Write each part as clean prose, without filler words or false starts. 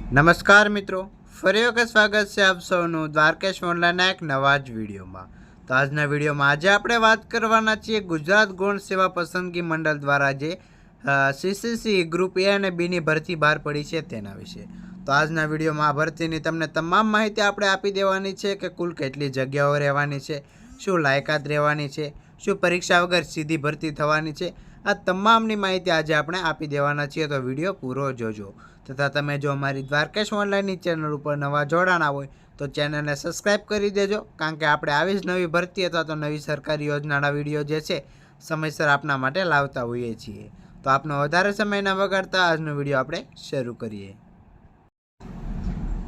નમસ્કાર મિત્રો, ફરી વખત સ્વાગત છે આપ સૌનું દ્વારકેશ ઓનલાઈનના એક નવા જ વિડીયોમાં. તો આજના વિડીયોમાં આજે આપણે વાત કરવાના છીએ ગુજરાત ગૌણ સેવા પસંદગી મંડળ દ્વારા જે સીસીસી ગ્રુપ એ અને બીની ભરતી બહાર પડી છે તેના વિશે. તો આજના વિડીયોમાં આ ભરતીની તમને તમામ માહિતી આપણે આપી દેવાની છે કે કુલ કેટલી જગ્યાઓ રહેવાની છે, શું લાયકાત રહેવાની છે, શું પરીક્ષા વગર સીધી ભરતી થવાની છે. આ તમામની માહિતી આજે આપણે આપી દેવાના છીએ, તો વિડીયો પૂરો જોજો. તથા તમે જો અમારી દ્વારકેશ ઓનલાઈનની ચેનલ ઉપર નવા જોડાણા હોય તો ચેનલને સબસ્ક્રાઈબ કરી દેજો, કારણ કે આપણે આવી જ નવી ભરતી અથવા તો નવી સરકારી યોજનાના વિડીયો જે છે સમયસર આપના માટે લાવતા હોઈએ છીએ. તો આપનો વધારે સમય ન બગાડતા આજનો વિડીયો આપણે શરૂ કરીએ.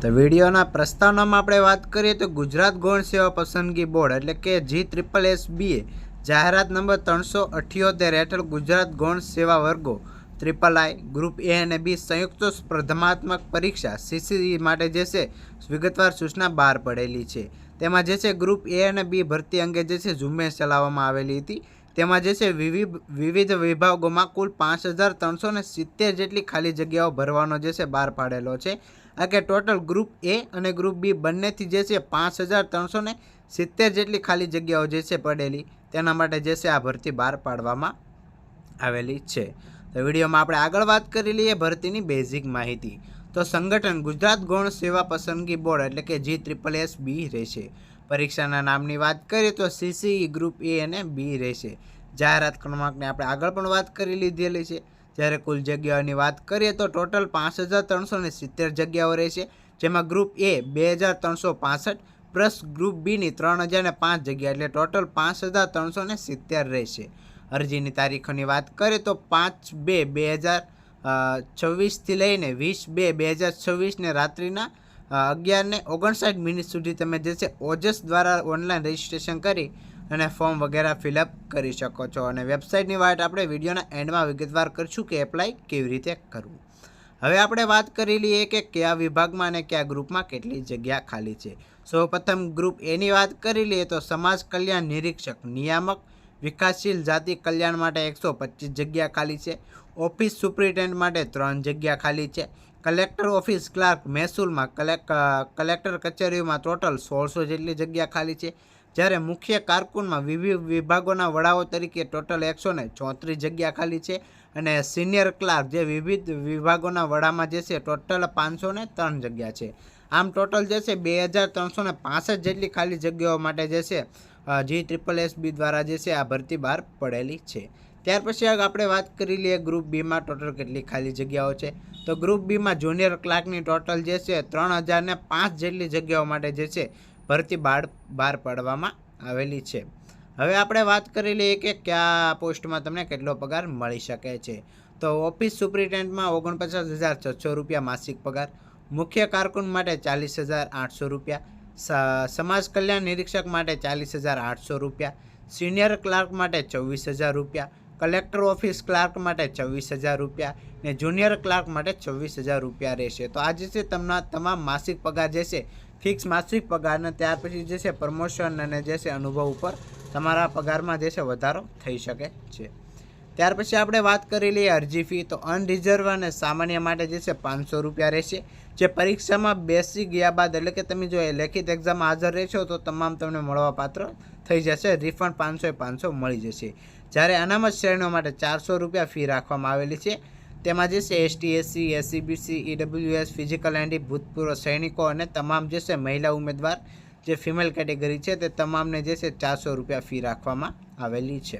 તો વિડીયોના પ્રસ્તાવનામાં આપણે વાત કરીએ તો ગુજરાત ગૌણ સેવા પસંદગી બોર્ડ એટલે કે GSSBએ જાહેરાત નંબર 378 હેઠળ ગુજરાત ગૌણ સેવા વર્ગો III ગ્રુપ એ અને બી સંયુક્ત સ્પર્ધાત્મક પરીક્ષા સીસીઈ માટે જે છે વિગતવાર સૂચના બહાર પડેલી છે. તેમાં જે છે ગ્રુપ એ અને બી ભરતી અંગે જે છે ઝુંબેશ ચલાવવામાં આવેલી હતી. તેમાં જે છે વિવિધ વિભાગોમાં કુલ 5370 જેટલી ખાલી જગ્યાઓ ભરવાનો જે છે બહાર પાડેલો છે. આ કે ટોટલ ગ્રુપ એ અને ગ્રુપ બી બંનેથી જે છે 5370 જેટલી ખાલી જગ્યાઓ જે છે પડેલી, તેના માટે જે છે આ ભરતી બહાર પાડવામાં આવેલી છે. તો વિડીયોમાં આપણે આગળ વાત કરી લઈએ ભરતીની બેઝિક માહિતી. તો સંગઠન ગુજરાત ગૌણ સેવા પસંદગી બોર્ડ એટલે કે GSSB રહેશે. પરીક્ષાના નામની વાત કરીએ તો સીસીઈ ગ્રુપ એ અને બી રહેશે. જાહેરાત ક્રમાંકની આપણે આગળ પણ વાત કરી લીધેલી છે. જ્યારે કુલ જગ્યાઓની વાત કરીએ તો ટોટલ 5370 જગ્યાઓ રહેશે, જેમાં ગ્રુપ એ 2365 પ્લસ ગ્રુપ બીની 3005 જગ્યા એટલે ટોટલ 5370 રહેશે. અરજીની તારીખોની વાત કરીએ તો 5/2/2024થી લઈને 20/2/2026 રાત્રિના 11:59 સુધી તમે જે છે ઓજસ દ્વારા ઓનલાઈન રજિસ્ટ્રેશન કરી અને ફોર્મ વગેરે ફિલઅપ કરી શકો છો. અને વેબસાઇટની વાત આપણે વિડીયોના એન્ડમાં વિગતવાર કરીશું કે એપ્લાય કેવી રીતે કરવું. હવે આપણે વાત કરી લઈએ કે કયા વિભાગમાં અને કયા ગ્રુપમાં કેટલી જગ્યા ખાલી છે. સૌપ્રથમ ગ્રુપ એની વાત કરી લઈએ તો સમાજ કલ્યાણ નિરીક્ષક નિયામક વિકાસશીલ જાતિ કલ્યાણ માટે 125 જગ્યા ખાલી છે. ઓફિસ સુપ્રિન્ટેન્ડન્ટ માટે 3 જગ્યા ખાલી છે. કલેક્ટર ઓફિસ ક્લાર્ક મહેસૂલમાં કલેક્ટર કચેરીઓમાં ટોટલ 1600 જેટલી જગ્યા ખાલી છે. જ્યારે મુખ્ય કારકુનમાં વિવિધ વિભાગોના વડાઓ તરીકે ટોટલ 134 જગ્યા ખાલી છે. અને સિનિયર ક્લાર્ક જે વિવિધ વિભાગોના વડામાં જે છે ટોટલ 503 જગ્યા છે. આમ ટોટલ જે છે 2365 જેટલી ખાલી જગ્યાઓ માટે જે છે GSSB દ્વારા જે છે આ ભરતી બહાર પડેલી છે. ત્યાર પછી આપણે વાત કરી લઈએ ગ્રુપ બીમાં ટોટલ કેટલી ખાલી જગ્યાઓ છે. તો ગ્રુપ બીમાં જુનિયર ક્લાર્કની ટોટલ જે છે 3005 જેટલી જગ્યાઓ માટે જે છે ભરતી બહાર પાડવામાં આવેલી છે. હવે આપણે વાત કરી લઈએ કે કયા પોસ્ટમાં તમને કેટલો પગાર મળી શકે છે. તો ઓફિસ સુપ્રિન્ટેન્ડન્ટમાં 49,600 રૂપિયા માસિક પગાર, મુખ્ય કારકુન માટે 40,800 રૂપિયા, સમાજ કલ્યાણ નિરીક્ષક માટે 40,800 રૂપિયા, સિનિયર ક્લાર્ક માટે 24,000 રૂપિયા, કલેક્ટર ઓફિસ ક્લાર્ક માટે 24,000 રૂપિયા ને જુનિયર ક્લાર્ક માટે 24,000 રૂપિયા રહેશે. તો આ જે છે તમામ માસિક પગાર જે છે ફિક્સ માસિક પગાર, અને ત્યાર પછી જે છે પ્રમોશન અને જે છે અનુભવ ઉપર તમારા પગારમાં જે છે વધારો થઈ શકે છે. ત્યાર પછી આપણે વાત કરી લઈએ અરજી ફી. તો અનરિઝર્વ અને સામાન્ય માટે જે છે 500 રૂપિયા રહેશે. જે પરીક્ષામાં બેસી ગયા બાદ એટલે કે તમે જો લેખિત એક્ઝામ હાજર રહેશો તો તમામ તમને મળવા પાત્ર થઈ જશે. રિફંડ 500 મળી જશે. જ્યારે અનામત શ્રેણીઓ માટે 400 રૂપિયા ફી રાખવામાં આવેલી છે. તેમાં જે છે ST SC SC BC EWS physical Andy ભૂતપૂર્વ સૈનિકો અને તમામ જે છે મહિલા ઉમેદવાર જે ફિમેલ કેટેગરી છે તે તમામને જે છે 400 રૂપિયા ફી રાખવામાં આવેલી છે.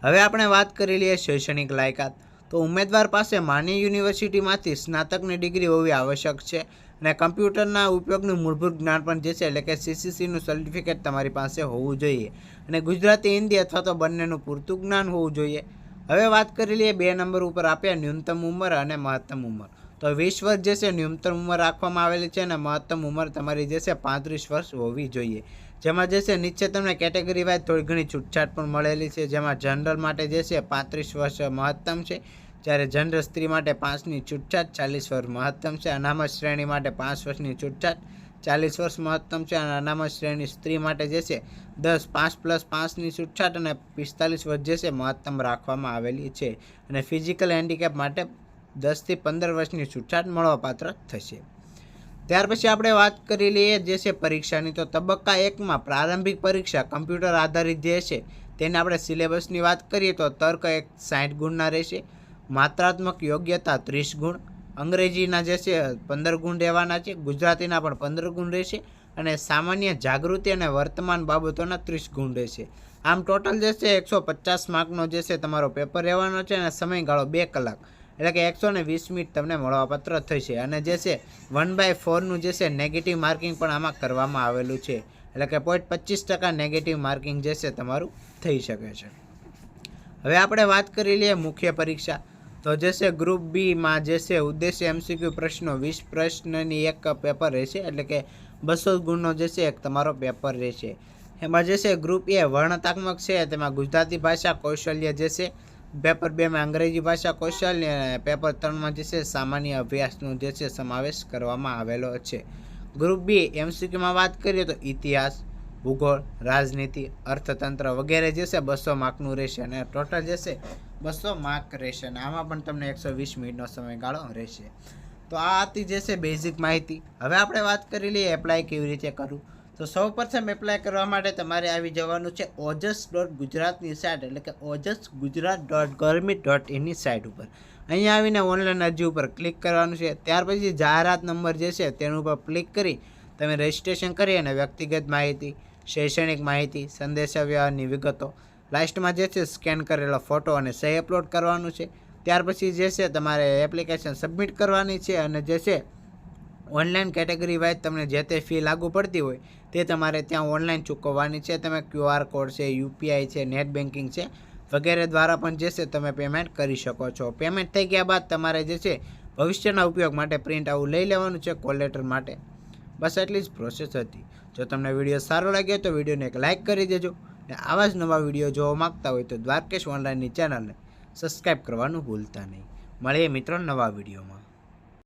હવે આપણે વાત કરી લઈએ શૈક્ષણિક લાયકાત. તો ઉમેદવાર પાસે માન્ય યુનિવર્સિટીમાંથી સ્નાતકની ડિગ્રી હોવી આવશ્યક છે. અને કમ્પ્યુટરના ઉપયોગનું મૂળભૂત જ્ઞાન પણ જે છે એટલે કે CCCનું સર્ટિફિકેટ તમારી પાસે હોવું જોઈએ. અને ગુજરાતી હિન્દી અથવા તો બંનેનું પૂરતું જ્ઞાન હોવું જોઈએ. હવે વાત કરી લઈએ 2 નંબર ઉપર આપ્યા ન્યૂનતમ ઉંમર અને મહત્તમ ઉંમર. તો 20 વર્ષ જે છે ન્યૂનતમ ઉંમર રાખવામાં આવેલી છે અને મહત્તમ ઉંમર તમારી જે છે 35 વર્ષ હોવી જોઈએ. જેમાં જે છે નીચે તમને કેટેગરી વાઇઝ થોડી ઘણી છૂટછાટ પણ મળેલી છે. જેમાં જનરલ માટે જે છે 35 વર્ષ મહત્તમ છે, જ્યારે જનરલ સ્ત્રી માટે 5ની છૂટછાટ 40 વર્ષ મહત્તમ છે. અનામત શ્રેણી માટે 5 વર્ષની છૂટછાટ 40 વર્ષ મહત્તમ છે. અને અનામત શ્રેણી સ્ત્રી માટે જે છે 5+5ની છૂટછાટ અને 45 વર્ષ જે છે મહત્તમ રાખવામાં આવેલી છે. અને ફિઝિકલ હેન્ડીકેપ માટે 10 થી 15 વર્ષની છૂટછાટ મળવાપાત્ર થશે. ત્યાર પછી આપણે વાત કરી લઈએ જે છે પરીક્ષાની. તો તબક્કા 1માં પ્રારંભિક પરીક્ષા કમ્પ્યુટર આધારિત જે છે તેને આપણે સિલેબસની વાત કરીએ તો તર્ક 60 ગુણના રહેશે, માત્રાત્મક યોગ્યતા 30 ગુણ, અંગ્રેજીના જે છે 15 ગુણ રહેવાના છે, ગુજરાતીના પણ 15 ગુણ રહેશે અને સામાન્ય જાગૃતિ અને વર્તમાન બાબતોના 30 ગુણ રહેશે. આમ ટોટલ જે છે 150 માર્કનો જે છે તમારો પેપર રહેવાનો છે અને સમયગાળો 2 કલાક એટલે કે 120 મિનિટ તમને મળવાપાત્ર થશે. અને જે છે 1/4નું જે છે નેગેટિવ માર્કિંગ પણ આમાં કરવામાં આવેલું છે એટલે કે 0.25% નેગેટિવ માર્કિંગ જે છે તમારું થઈ શકે છે. હવે આપણે વાત કરી લઈએ મુખ્ય પરીક્ષા. તો જે છે ગ્રુપ બીમાં જે છે ઉદ્દેશ્ય MCQ પ્રશ્નો 20 પ્રશ્નની એક પેપર રહેશે એટલે કે 200 ગુણનો જે છે એક તમારો પેપર રહેશે. એમાં જે છે ગ્રુપ એ વર્ણનાત્મક છે તેમાં ગુજરાતી ભાષા કૌશલ્ય જે છે, પેપર 2માં અંગ્રેજી ભાષા કૌશલ્ય અને પેપર 3માં જે છે સામાન્ય અભ્યાસનો જે છે સમાવેશ કરવામાં આવેલો છે. ગ્રુપ બી MCQમાં વાત કરીએ તો ઇતિહાસ, ભૂગોળ, રાજનીતિ, અર્થતંત્ર વગેરે જે છે 200 માર્કનું રહેશે અને ટોટલ જે છે 200 માર્ક રહેશે અને આમાં પણ તમને 120 મિનિટનો સમયગાળો રહેશે. તો આ હતી જે છે બેઝિક માહિતી. હવે આપણે વાત કરી લઈએ એપ્લાય કેવી રીતે કરવું. તો સૌપ્રથમ એપ્લાય કરવા માટે તમારે આવી જવાનું છે ojas.gujaratની સાઇટ એટલે કે ojasgujarat.government.in ની સાઇટ ઉપર. અહીંયા આવીને ઓનલાઈન અરજી ઉપર ક્લિક કરવાનું છે. ત્યાર પછી જાહેરાત નંબર જે છે તેના ઉપર ક્લિક કરી તમે રજિસ્ટ્રેશન કરી અને વ્યક્તિગત માહિતી, શૈક્ષણિક માહિતી, સંદેશાવ્યવહારની વિગતો, લાસ્ટમાં જે છે સ્કેન કરેલો ફોટો અને સહી અપલોડ કરવાનું છે. ત્યાર પછી જે છે તમારે એપ્લિકેશન સબમિટ કરવાની છે અને જે છે ઓનલાઈન કેટેગરી વાઇઝ તમને જે તે ફી લાગુ પડતી હોય તે તમારે ત્યાં ઓનલાઈન ચૂકવવાની છે. તમે QR કોડ છે, UPI છે, નેટ બેન્કિંગ છે વગેરે દ્વારા પણ જે છે તમે પેમેન્ટ કરી શકો છો. પેમેન્ટ થઈ ગયા બાદ તમારે જે છે ભવિષ્યના ઉપયોગ માટે પ્રિન્ટ આવું લઈ લેવાનું છે કોલ લેટર માટે. બસ એટલી જ પ્રોસેસ હતી. જો તમને વિડીયો સારો લાગ્યો તો વિડીયોને એક લાઇક કરી દેજો અને આવા જ નવા વિડીયો જોવા માગતા હોય તો દ્વારકેશ ઓનલાઈનની ચેનલને સબસ્ક્રાઈબ કરવાનું ભૂલતા નહીં. મળીએ મિત્રો નવા વિડીયોમાં.